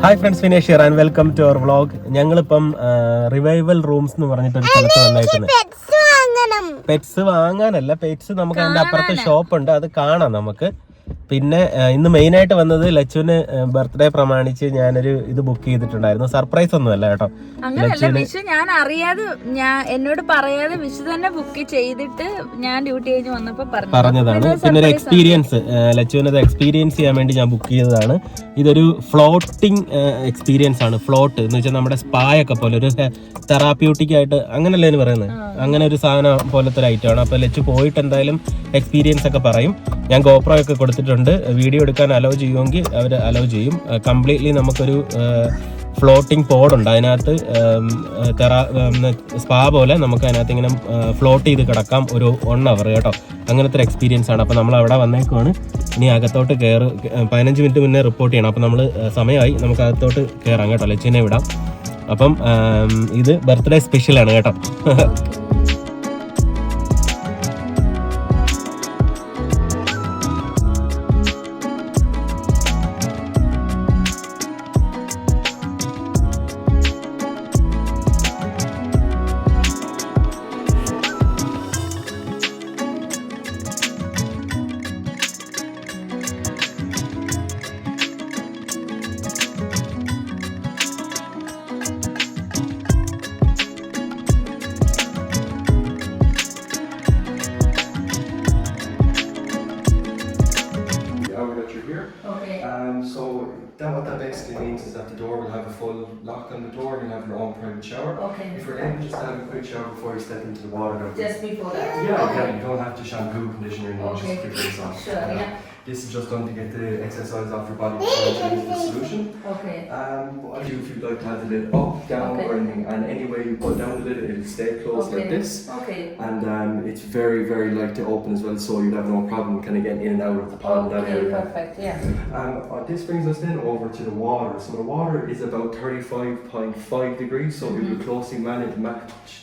Hi friends, Vinesh here and welcome to our vlog. ഞങ്ങളിപ്പം revival rooms എന്ന് പറഞ്ഞിട്ട് ഒരു സ്ഥലത്ത് വന്നേക്കുന്നത്. പെറ്റ്സ് വാങ്ങാനല്ല, പെറ്റ്സ് നമുക്ക് അതിന്റെ അപ്പുറത്ത് ഷോപ്പ് ഉണ്ട്, അത് കാണാം നമുക്ക്. പിന്നെ ഇന്ന് മെയിൻ ആയിട്ട് വന്നത് ലച്ചുവിന് ബർത്ത്ഡേ പ്രമാണിച്ച് ഞാനൊരു ഇത് ബുക്ക് ചെയ്തിട്ടുണ്ടായിരുന്നു. സർപ്രൈസ് ഒന്നും അല്ല കേട്ടോ, ഞാൻ അറിയാതെ എന്നോട് പറയാതെ വിഷു തന്നെ ബുക്ക് ചെയ്തിട്ട് ഞാൻ ഡ്യൂട്ടി കഴിഞ്ഞ് വന്നപ്പോ പറഞ്ഞതാണ്. പിന്നെ ഒരു എക്സ്പീരിയൻസ്, ലച്ചുവിനത് എക്സ്പീരിയൻസ് ചെയ്യാൻ വേണ്ടി ഞാൻ ബുക്ക് ചെയ്തതാണ്. ഇതൊരു ഫ്ലോട്ടിംഗ് എക്സ്പീരിയൻസ് ആണ്. ഫ്ലോട്ട് എന്ന് വെച്ചാൽ നമ്മുടെ സ്പായൊക്കെ പോലെ ഒരു തെറാപ്യൂട്ടിക് ആയിട്ട്, അങ്ങനല്ലേ പറയുന്നത്, അങ്ങനെ ഒരു സാധനം പോലത്തെ ഒരു ഐറ്റം ആണ്. അപ്പൊ ലച്ചു പോയിട്ട് എന്തായാലും എക്സ്പീരിയൻസ് ഒക്കെ പറയും. ഞാൻ ഗോപ്രോ ഒക്കെ കൊടുത്തിട്ടുണ്ട്, വീഡിയോ എടുക്കാൻ അലോ ചെയ്യുമെങ്കിൽ അവർ അലോ ചെയ്യും. കംപ്ലീറ്റ്ലി നമുക്കൊരു ഫ്ലോട്ടിംഗ് പോഡുണ്ട്, അതിനകത്ത് സ്പാ പോലെ നമുക്ക് അതിനകത്ത് ഇങ്ങനെ ഫ്ലോട്ട് ചെയ്ത് കിടക്കാം ഒരു 1 hour കേട്ടോ. അങ്ങനത്തെ ഒരു എക്സ്പീരിയൻസ് ആണ്. അപ്പോൾ നമ്മൾ അവിടെ വന്നേക്കുവാണ്. ഇനി അകത്തോട്ട് 15 മിനിറ്റ് മുന്നേ റിപ്പോർട്ട് ചെയ്യണം. അപ്പോൾ നമ്മൾ സമയമായി, നമുക്ക് അകത്തോട്ട് കയറാം കേട്ടോ, ലച്ചിനെ വിടാം. അപ്പം ഇത് ബർത്ത്ഡേ സ്പെഷ്യലാണ് കേട്ടോ. So what that basically means is that the door will have a full lock on the door and you'll have your own private shower. Okay. If you're able just to have a quick shower before you step into the water. Just before that? Yeah, okay. You don't have to shampoo, condition your nose, Okay. just quick rinse off. Sure, yeah. This is just done to get the excess oils off your body before you use the solution. Okay. What do you if you'd like to have the lid up, down, or anything, and any way you put down the lid, it'll stay closed like this. Okay. And it's very, very light to open as well, so you'd have no problem kind of getting in and out of the pond in that area. Perfect, yeah. This brings us then over to the water. So the water is about 35.5 degrees, so it will closely match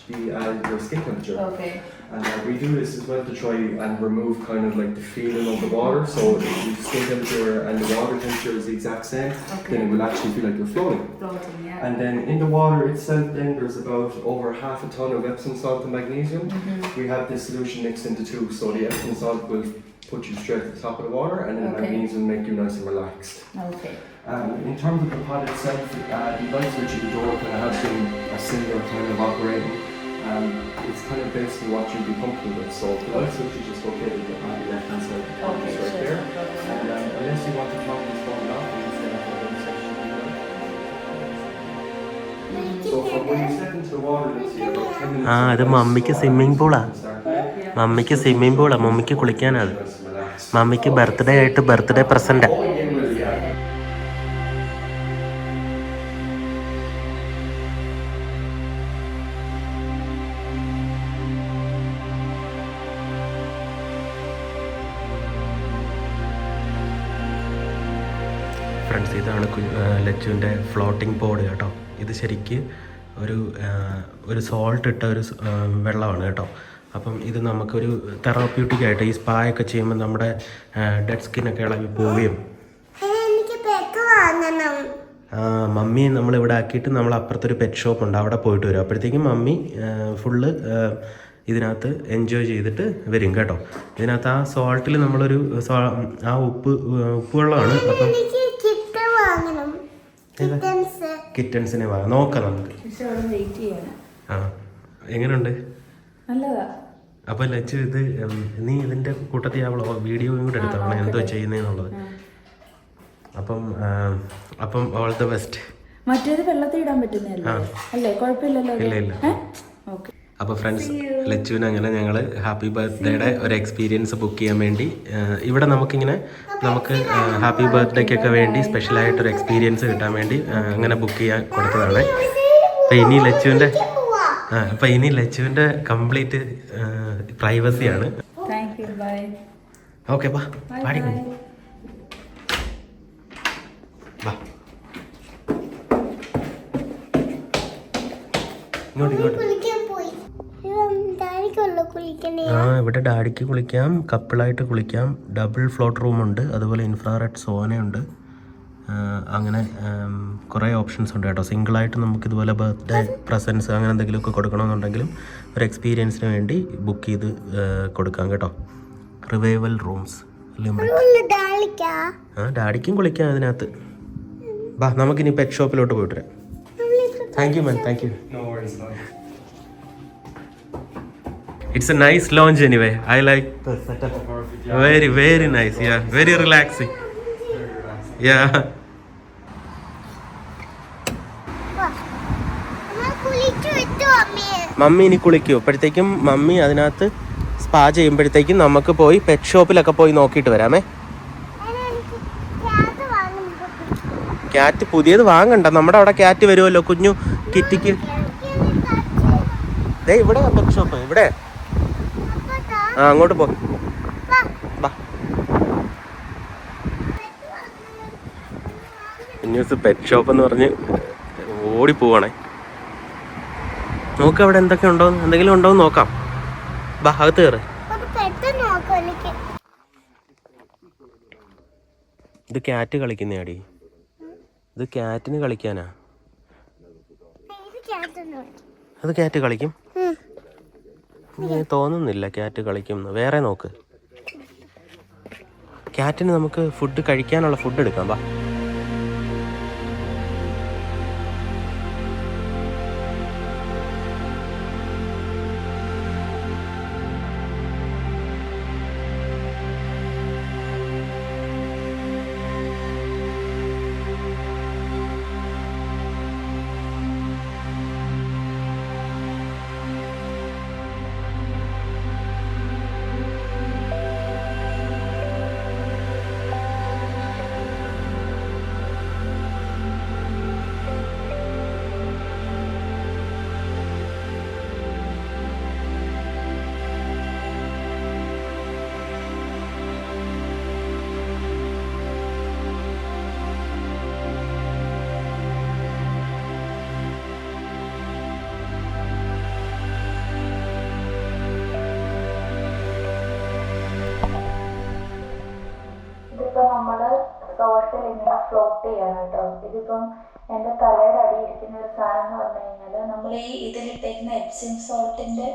your skin temperature. Okay. And we do this as well to try and remove kind of like the feeling of the water. So if the skin temperature and the water temperature is the exact same, then it will actually feel like you're floating. Floating, yeah. And then in the water itself, then there's about over half a ton of Epsom salt and magnesium. We have this solution mixed into 2, so the Epsom salt will put you straight at the top of the water, and then the magnesium will make you nice and relaxed. Okay. In terms of the pod itself, the light switch at the door kind of has been a similar kind of operating. It's kind of based on what you'd be comfortable with. So the light switch is just located on the left hand side. Okay, right sure. there. And unless you want to turn this phone off, you can stay on the other section. So from when you step into the water, it's about 10 minutes. അത് മമ്മിക്ക് swimming പൂളാ. മമ്മിക്ക് swimming പൂളാ, മമ്മിക്ക് കുളിക്കാനാണ്. മമ്മിക്ക് birthday ആയിട്ട് birthday present. Friends, ഇതാണ് ലച്ചുവിൻ്റെ floating pod കേട്ടോ. ഇത് ശരിക്ക് ഒരു സോൾട്ട് ഇട്ട ഒരു വെള്ളമാണ് കേട്ടോ. അപ്പം ഇത് നമുക്കൊരു തെറാപ്യൂട്ടിക് ആയിട്ട് ഈ സ്പായൊക്കെ ചെയ്യുമ്പോൾ നമ്മുടെ ഡെഡ് സ്കിന്നൊക്കെ ഇളകി പോവുകയും. മമ്മി നമ്മളിവിടെ ആക്കിയിട്ട് നമ്മൾ അപ്പുറത്തൊരു പെറ്റ് ഷോപ്പ് ഉണ്ട്, അവിടെ പോയിട്ട് വരും. അപ്പോഴത്തേക്കും മമ്മി ഫുള്ള് ഇതിനകത്ത് എൻജോയ് ചെയ്തിട്ട് വരും കേട്ടോ. ഇതിനകത്ത് ആ സോൾട്ടിൽ നമ്മളൊരു ആ ഉപ്പ് വെള്ളമാണ്. അപ്പം കിറ്റൻസിനെ വാങ്ങാം, നോക്കാം നമുക്ക്. ആ, എങ്ങനെയുണ്ട്? അപ്പൊ ലച്ചു, ഇത് നീ ഇതിന്റെ കൂട്ടത്തിൽ വീഡിയോയും കൂടെ എടുത്തോളാം എന്തോ ചെയ്യുന്നതെന്നുള്ളത്. അപ്പം ഓൾ ദ ബെസ്റ്റ്. മറ്റേത് വെള്ളത്തിൽ ഇടാൻ പറ്റുന്നല്ലേ? കുഴപ്പമില്ലല്ലോ. ഇല്ല. അപ്പോൾ ഫ്രണ്ട്സ്, ലച്ചുവിന് അങ്ങനെ ഞങ്ങൾ ഹാപ്പി ബർത്ത്ഡേയുടെ ഒരു എക്സ്പീരിയൻസ് ബുക്ക് ചെയ്യാൻ വേണ്ടി ഇവിടെ നമുക്ക് ഹാപ്പി ബർത്ത്ഡേക്കൊക്കെ വേണ്ടി സ്പെഷ്യലായിട്ടൊരു എക്സ്പീരിയൻസ് കിട്ടാൻ വേണ്ടി അങ്ങനെ ബുക്ക് ചെയ്യാൻ കൊടുത്തതാണ്. അപ്പോൾ ഇനി ലച്ചുവിൻ്റെ കംപ്ലീറ്റ് പ്രൈവസിയാണ്. ഓക്കെ, ബാ പാടി ബാ. ഇങ്ങോട്ട് ഇവിടെ ഡാഡിക്ക് കുളിക്കാം, കപ്പിളായിട്ട് കുളിക്കാം, ഡബിൾ ഫ്ലോട്ട് റൂമുണ്ട്, അതുപോലെ ഇൻഫ്രാറെഡ് സോനയുണ്ട്, അങ്ങനെ കുറേ ഓപ്ഷൻസ് ഉണ്ട് കേട്ടോ. സിംഗിളായിട്ട് നമുക്കിതുപോലെ ബർത്ത്ഡേ പ്രസൻസ് അങ്ങനെ എന്തെങ്കിലുമൊക്കെ കൊടുക്കണമെന്നുണ്ടെങ്കിലും ഒരു എക്സ്പീരിയൻസിന് വേണ്ടി ബുക്ക് ചെയ്ത് കൊടുക്കാം കേട്ടോ. റിവൈവൽ റൂംസ് ഡാഡിക്കും കുളിക്കാം അതിനകത്ത്. ബാ നമുക്കിനി പെറ്റ് ഷോപ്പിലോട്ട് പോയിട്ട് വരാം. Thank you man, thank you. It's a nice lounge anyway. I like the setup. Very, very nice. Yeah, very relaxing. Yeah. Mummy ഇനി കുളിക്കൂ. അപ്പോഴത്തേക്കും മമ്മി അതിനകത്ത് സ്പാ ചെയ്യുമ്പോഴത്തേക്കും നമുക്ക് പോയി പെറ്റ് ഷോപ്പിലൊക്കെ പോയി നോക്കിയിട്ട് വരാമേ. ക്യാറ്റ് പുതിയത് വാങ്ങണ്ട, നമ്മുടെ അവിടെ ക്യാറ്റ് വരുമല്ലോ കുഞ്ഞു കിറ്റിക്ക്. ദേ ഇവിടെ പെറ്റ് ഷോപ്പ് ഇവിടെ. ആ അങ്ങോട്ട് പോ. ന്യൂസ് പെറ്റ് ഷോപ്പ് എന്ന് പറഞ്ഞ് ഓടിപ്പോവാണേ. നോക്ക് അവിടെ എന്തൊക്കെ ഉണ്ടോ, എന്തെങ്കിലും ഉണ്ടോ എന്ന് നോക്കാം. ബാ അകത്ത് കയറ്. ഇത് ക്യാറ്റ് കളിക്കുന്നയാടി, ഇത് ക്യാറ്റിന് കളിക്കാനാ. അത് ക്യാറ്റ് കളിക്കും? തോന്നുന്നില്ല ക്യാറ്റ് കളിക്കും. വേറെ നോക്ക്. ക്യാറ്റിന് നമുക്ക് ഫുഡ് കഴിക്കാനുള്ള ഫുഡ് എടുക്കാം. വാ. ഇങ്ങനെ ഫ്ലോട്ട് ചെയ്യാണ് കേട്ടോ. ഇതിപ്പം എൻ്റെ തലയുടെ അടിയിരിക്കുന്ന ഒരു സാധനം എന്ന് പറഞ്ഞു കഴിഞ്ഞാൽ നമ്മൾ ഈ ഇതിലിട്ടേക്കുന്ന എപ്സിം സോൾട്ടിൻ്റെ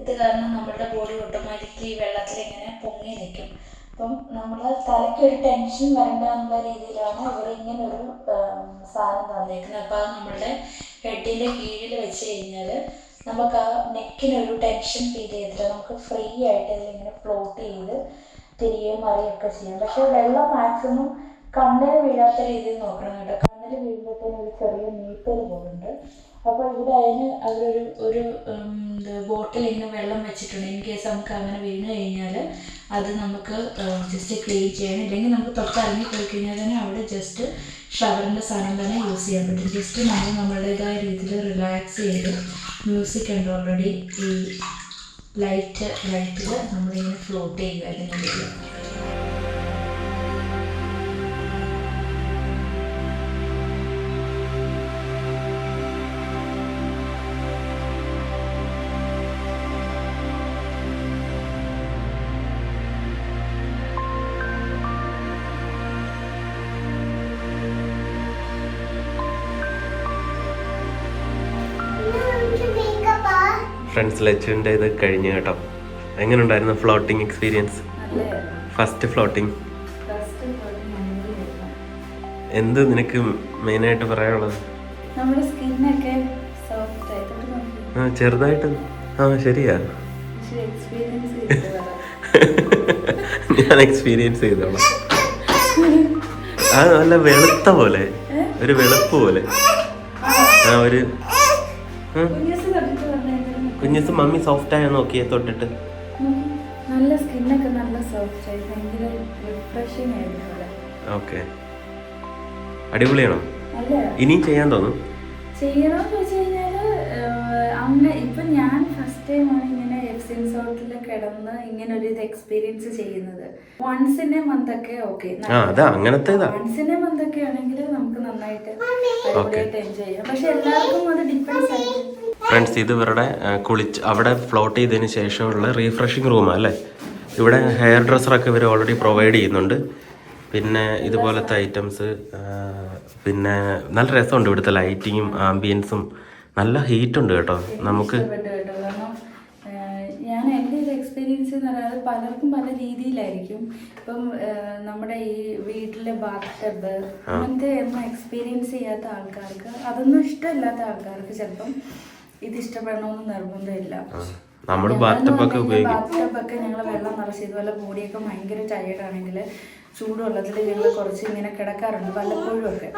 ഇത് കാരണം നമ്മളുടെ ബോഡി ഓട്ടോമാറ്റിക്കലി വെള്ളത്തിൽ ഇങ്ങനെ പൊങ്ങി നിൽക്കും. അപ്പം നമ്മൾ തലയ്ക്കൊരു ടെൻഷൻ വരണ്ട എന്നുള്ള രീതിയിലാണ് ഇവർ ഇങ്ങനെ ഒരു സാധനം തന്നേക്കുന്നത്. അപ്പോൾ അത് നമ്മളുടെ ഹെഡിൻ്റെ കീഴിൽ വെച്ച് കഴിഞ്ഞാൽ നമുക്ക് ആ നെക്കിനൊരു ടെൻഷൻ ഫീൽ ചെയ്തിട്ട് നമുക്ക് ഫ്രീ ആയിട്ട് ഇതിലിങ്ങനെ ഫ്ലോട്ട് ചെയ്ത് തിരികെ മറിയൊക്കെ ചെയ്യാം. പക്ഷെ വെള്ളം മാക്സിമം കണ്ണിൽ വീഴാത്ത രീതിയിൽ നോക്കണം കേട്ടോ. കണ്ണിൽ വീഴുമ്പോഴത്തേനും ഒരു ചെറിയ നീട്ടൽ പോകുന്നുണ്ട്. അപ്പോൾ ഇവിടെ അതിന് അവരൊരു ബോട്ടിൽ ഇങ്ങനെ വെള്ളം വെച്ചിട്ടുണ്ട്. ഇൻ കേസ് നമുക്ക് അങ്ങനെ വീണ് കഴിഞ്ഞാൽ അത് നമുക്ക് ജസ്റ്റ് ക്ലീൻ ചെയ്യണം. ഇല്ലെങ്കിൽ നമുക്ക് തൊട്ടറിഞ്ഞ് പോയി കഴിഞ്ഞാൽ തന്നെ അവിടെ ജസ്റ്റ് ഷവറിൻ്റെ സാധനം തന്നെ യൂസ് ചെയ്യാൻ പറ്റും. ജസ്റ്റ് നമ്മൾ നമ്മളുടേതായ രീതിയിൽ റിലാക്സ് ചെയ്ത് മ്യൂസിക് ഉണ്ട് ഓൾറെഡി ഈ ലൈറ്റിൽ നമ്മളിങ്ങനെ ഫ്ലോട്ട് ചെയ്യുക അതിനുള്ളിൽ. ഫ്രണ്ട്സ് ലച്ചുവിൻ്റെ ഇത് കഴിഞ്ഞു കേട്ടോ. എങ്ങനെ ഉണ്ടായിരുന്നു ഫ്ലോട്ടിങ് എക്സ്പീരിയൻസ്? ഫസ്റ്റ് ഫ്ലോട്ടിങ് എന്ത് നിനക്ക് മെയിനായിട്ട് പറയാനുള്ളത്? ചെറുതായിട്ട് ശരിയാ, ഞാൻ എക്സ്പീരിയൻസ് ചെയ്തോളാം. ആ നല്ല വെളുത്ത പോലെ, ഒരു വെളുപ്പ് പോലെ. ആ ഒരു കുഞ്ഞസ് മമ്മി സോഫ്റ്റ് ആയോ നോക്കിയേ തൊട്ടിട്ട്? നല്ല സ്കിന്നൊക്കെ നല്ല സോഫ്റ്റ് ആയി, ഭയങ്കര റിഫ്രഷിംഗ് ആയിരുന്നു. ഓക്കെ, അടിപൊളിയാണോ? ഇനിയും ചെയ്യാൻ തോന്നും? ചെയ്യണമെന്ന് വെച്ച് കഴിഞ്ഞാല് അങ്ങനെ ഇപ്പൊ ഞാൻ ഫസ്റ്റ് ടൈമാണ് ഇങ്ങനെ എപ്സിം സോൾട്ടിൽ കിടന്ന് ഇങ്ങനെ ഒരു ഇത് എക്സ്പീരിയൻസ് ചെയ്യുന്നത്. വൺസ് ഇൻ എ മന്ത് ഒക്കെ okay, once in a month ഒക്കെ ആണെങ്കിൽ നമുക്ക് നന്നായിട്ട് എൻജോയ് ചെയ്യാം. പക്ഷെ എല്ലാവർക്കും അത് ഡിപ്പെൻസ് ആയിരിക്കും. ഫ്രണ്ട്സ്, ഇത് ഇവരുടെ അവിടെ ഫ്ലോട്ട് ചെയ്തതിന് ശേഷമുള്ള റീഫ്രഷിങ് റൂമാണ് അല്ലേ. ഇവിടെ ഹെയർ ഡ്രസ്സറൊക്കെ ഇവർ ഓൾറെഡി പ്രൊവൈഡ് ചെയ്യുന്നുണ്ട്. പിന്നെ ഇതുപോലത്തെ ഐറ്റംസ്. പിന്നെ നല്ല രസമുണ്ട് ഇവിടുത്തെ ലൈറ്റിങ്ങും ആംബിയൻസും. നല്ല ഹീറ്റ് ഉണ്ട് കേട്ടോ നമുക്ക്. ഞാൻ എൻ്റെ ഒരു എക്സ്പീരിയൻസ് എന്ന് പറയുന്നത് പലർക്കും പല രീതിയിലായിരിക്കും. ഇപ്പം നമ്മുടെ ഈ വീട്ടിലെ ബാത്ത് ടബ് അങ്ങനത്തെ ഒന്നും എക്സ്പീരിയൻസ് ചെയ്യാത്ത ആൾക്കാർക്ക്, അതൊന്നും ഇഷ്ടമില്ലാത്ത ആൾക്കാർക്ക് ചിലപ്പം ഇത് ഇഷ്ടപ്പെടണമെന്ന് നിർബന്ധമില്ല. ബാത്ത് ടബൊക്കെ ഞങ്ങൾ വെള്ളം നിറച്ച് ഇതുപോലെ ബോഡിയൊക്കെ ഭയങ്കര ടയേർഡാണെങ്കിൽ ചൂടുവെള്ളത്തിൽ ഞങ്ങൾ കുറച്ച് ഇങ്ങനെ കിടക്കാറുണ്ട് വല്ലപ്പോഴും ഒക്കെ.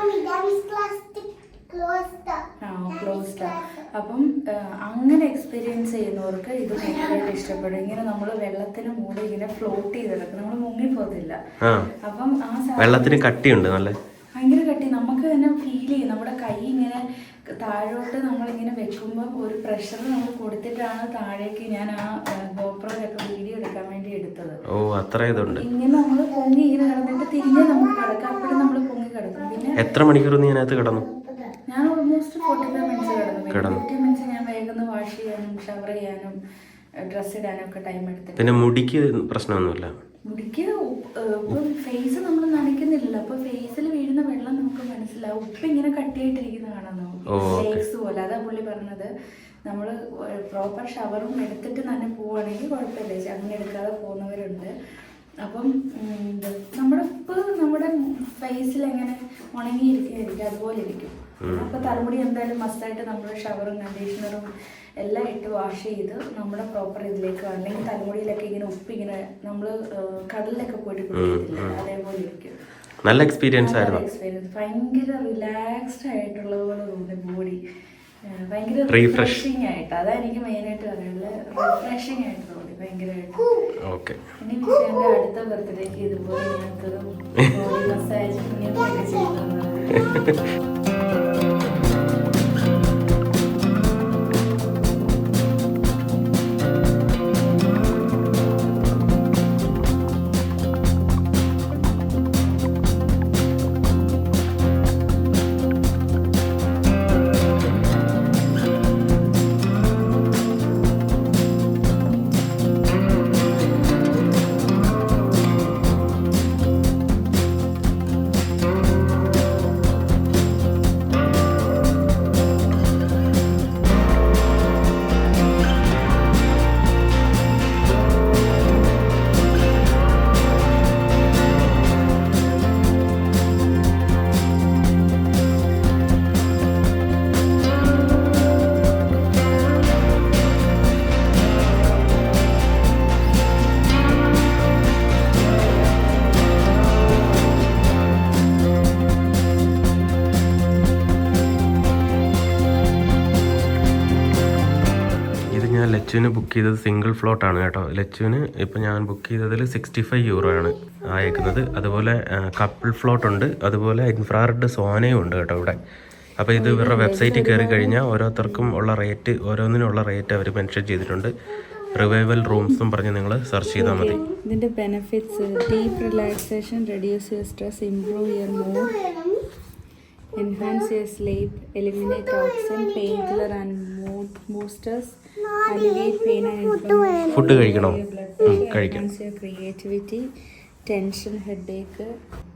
ക്ലോസ്ഡ്. അപ്പം അങ്ങനെ എക്സ്പീരിയൻസ് ചെയ്യുന്നവർക്ക് ഇത് ഭയങ്കര ഇഷ്ടപ്പെടും. ഇങ്ങനെ നമ്മൾ വെള്ളത്തിന് മൂടി ഇങ്ങനെ ഫ്ലോട്ട് ചെയ്ത് കിടക്കും, നമ്മൾ മുങ്ങിപ്പോകത്തില്ല. അപ്പം ആ വെള്ളത്തിന് കട്ടിയുണ്ട്, നല്ല ഭയങ്കര കട്ടി. നമുക്ക് തന്നെ ഫീൽ ചെയ്യും. നമ്മുടെ കൈ ഇങ്ങനെ താഴോട്ട് നമ്മളിങ്ങനെ വെക്കുമ്പോൾ ഒരു പ്രഷർ നമ്മൾ കൊടുത്തിട്ടാണ് താഴേക്ക് ഞാൻ ആ ഗോപ്രോയിലൊക്കെ വീഡിയോ എടുക്കാൻ വേണ്ടി എടുത്തത്. ഇങ്ങനെ നമ്മൾ പൊങ്ങി ഇങ്ങനെ കിടന്നിട്ട് തിരിഞ്ഞ് നമുക്ക് കിടക്കാം. അപ്പോഴും നമ്മൾ പൊങ്ങി കിടക്കും. പിന്നെ എത്ര മണിക്കൂർ നീ അതിനകത്ത് കിടന്നു? ഞാൻ ഓൾമോസ്റ്റ് 45 മിനിറ്റ്സ് കിടന്നു. 50 മിനിറ്റ്സ് ഞാൻ വേഗം വാഷ് ചെയ്യാനും ഷവർ ചെയ്യാനും ഡ്രസ്സ് ഇടാനും ഒക്കെ ടൈം എടുത്തിട്ട്. പിന്നെ മുടിക്ക് പ്രശ്നമൊന്നുമില്ല. മുടിക്ക് ഇപ്പം ഫേസ് നമ്മൾ നനയ്ക്കുന്നില്ലല്ലോ, അപ്പൊ ഫേസിൽ വീഴുന്ന വെള്ളം നമുക്ക് മനസ്സിലാവും. ഉപ്പ് ഇങ്ങനെ കട്ടിയായിട്ടിരിക്കുന്ന കാണാൻ ഫ്ലേക്സ് പോലെ. അതാ പുള്ളി പറഞ്ഞത്. നമ്മൾ പ്രോപ്പർ ഷവറും എടുത്തിട്ട് തന്നെ പോവുകയാണെങ്കിൽ കുഴപ്പമില്ല. അങ്ങനെ എടുക്കാതെ പോകുന്നവരുണ്ട്. അപ്പം നമ്മുടെ ഉപ്പ് നമ്മുടെ ഫേസിൽ എങ്ങനെ ഉണങ്ങിയിരിക്കും അതുപോലെ ഇരിക്കും. അപ്പോൾ തലമുടി എന്തായാലും മസ്റ്റായിട്ട് നമ്മൾ ഷവറും കണ്ടീഷണറും എല്ലാം ഇട്ട് വാഷ് ചെയ്ത് നമ്മുടെ പ്രോപ്പർ ഇതിലേക്ക്, അല്ലെങ്കിൽ തലമുടിയിലൊക്കെ ഇങ്ങനെ ഉപ്പ് ഇങ്ങനെ നമ്മൾ കടലിലൊക്കെ പോയിട്ട് കുടിക്കത്തില്ല, അതേപോലെ ഇരിക്കും. നല്ല എക്സ്പീരിയൻസ് ആയിരുന്നു. ഭയങ്കര റിലാക്സ്ഡ് ആയിട്ടുള്ളത് പോലെ തോന്നി ബോഡി. ഭയങ്കര റിഫ്രഷിങ് ആയിട്ട്. അതാ എനിക്ക് മെയിനായിട്ട് പറയാനുള്ളത്. റിഫ്രഷിങ് ആയിട്ട് തോന്നി ഭയങ്കരമായിട്ട്. ഇനി വിഷയന്റെ അടുത്ത ബർത്ത്ഡേക്ക് ഇതുപോലെ ഞങ്ങൾക്കൊരു ബോഡി മസാജ് ഇങ്ങനെയൊക്കെ ചെയ്യുന്നത്. ലച്ചുവിന് ബുക്ക് ചെയ്തത് സിംഗിൾ ഫ്ലോട്ടാണ് കേട്ടോ. ലച്ചുവിന് ഇപ്പം ഞാൻ ബുക്ക് ചെയ്തതിൽ 65 euro ആണ് അയക്കുന്നത്. അതുപോലെ കപ്പിൾ ഫ്ലോട്ട് ഉണ്ട്, അതുപോലെ ഇൻഫ്രാറെഡ് സോനയും ഉണ്ട് കേട്ടോ ഇവിടെ. അപ്പോൾ ഇത് ഇവരുടെ വെബ്സൈറ്റിൽ കയറി കഴിഞ്ഞാൽ ഓരോരുത്തർക്കും ഉള്ള റേറ്റ്, ഓരോന്നിനുള്ള റേറ്റ് അവർ മെൻഷൻ ചെയ്തിട്ടുണ്ട്. റിവൈവൽ റൂംസും പറഞ്ഞ് നിങ്ങൾ സെർച്ച് ചെയ്താൽ മതി. ഇതിൻ്റെ benefits: deep relaxation, reduce your stress, improve your mood, enhance your sleep, eliminate toxin, painkiller and mood boosters, alleviate pain and inflammation, food കഴിക്കണോ? കഴിക്കാം. enhance your creativity, tension, headache,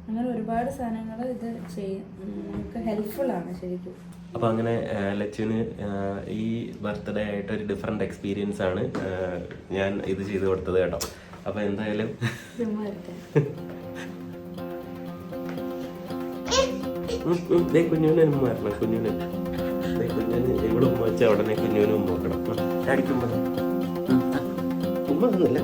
അങ്ങനെ ഒരുപാട് സാധനങ്ങൾ ഇത് ചെയ്യും. നമുക്ക് ഹെൽപ്ഫുൾ ആണ് ശരിക്കും. അപ്പോൾ അങ്ങനെ ലച്ചുവിന് ഈ ബർത്ത്ഡേ ആയിട്ട് ഒരു ഡിഫറെൻ്റ് എക്സ്പീരിയൻസ് ആണ് ഞാൻ ഇത് ചെയ്ത് കൊടുത്തത് കേട്ടോ. അപ്പോൾ എന്തായാലും കുഞ്ഞുവിനെ മാറണം. കുഞ്ഞുവിന് ഇവിടെ ഉമ്മ വെച്ചാൽ ഉടനെ കുഞ്ഞുവിന് ഉമ്മ നോക്കണം. അടിക്കുമ്പോ ഉമ്മ ഒന്നുമില്ല.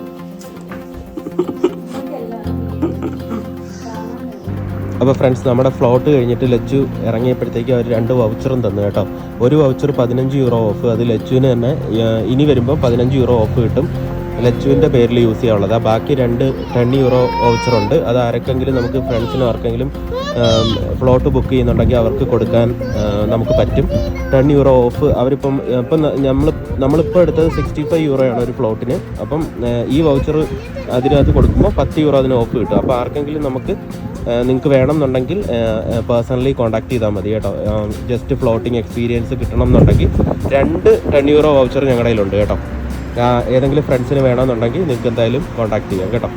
അപ്പോൾ ഫ്രണ്ട്സ്, നമ്മുടെ ഫ്ലോട്ട് കഴിഞ്ഞിട്ട് ലച്ചു ഇറങ്ങിയപ്പോഴത്തേക്ക് അവർ 2 വൗച്ചറും തന്നു കേട്ടോ. ഒരു വൗച്ചർ 15 euro ഓഫ്, അത് ലച്ചുവിന് തന്നെ ഇനി വരുമ്പോൾ 15 euro ഓഫ് കിട്ടും. ലച്ചുവിൻ്റെ പേരിൽ യൂസ് ചെയ്യാനുള്ളത്. ബാക്കി 2 10 euro വൗച്ചറുണ്ട്. അത് ആർക്കെങ്കിലും നമുക്ക് ഫ്രണ്ട്സിനോ ആർക്കെങ്കിലും ഫ്ലോട്ട് ബുക്ക് ചെയ്യുന്നുണ്ടെങ്കിൽ അവർക്ക് കൊടുക്കാൻ നമുക്ക് പറ്റും. 10 euro ഓഫ് അവരിപ്പം നമ്മളിപ്പോൾ എടുത്തത് 65 euro ആണ് ഒരു ഫ്ലോട്ടിന്. അപ്പം ഈ വൗച്ചർ അതിനകത്ത് കൊടുക്കുമ്പോൾ 10 euro അതിന് ഓഫ് കിട്ടും. അപ്പോൾ ആർക്കെങ്കിലും നിങ്ങൾക്ക് വേണമെന്നുണ്ടെങ്കിൽ പേഴ്സണലി കോൺടാക്ട് ചെയ്താൽ മതി കേട്ടോ. ജസ്റ്റ് ഫ്ലോട്ടിങ് എക്സ്പീരിയൻസ് കിട്ടണം എന്നുണ്ടെങ്കിൽ 2 10 euro വൗച്ചർ ഞങ്ങളുടെ കയ്യിലുണ്ട് കേട്ടോ. ഏതെങ്കിലും ഫ്രണ്ട്സിന് വേണമെന്നുണ്ടെങ്കിൽ നിങ്ങൾക്ക് എന്തായാലും കോൺടാക്ട് ചെയ്യാം കേട്ടോ.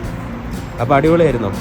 അപ്പോൾ അടിപൊളിയായിരുന്നോ?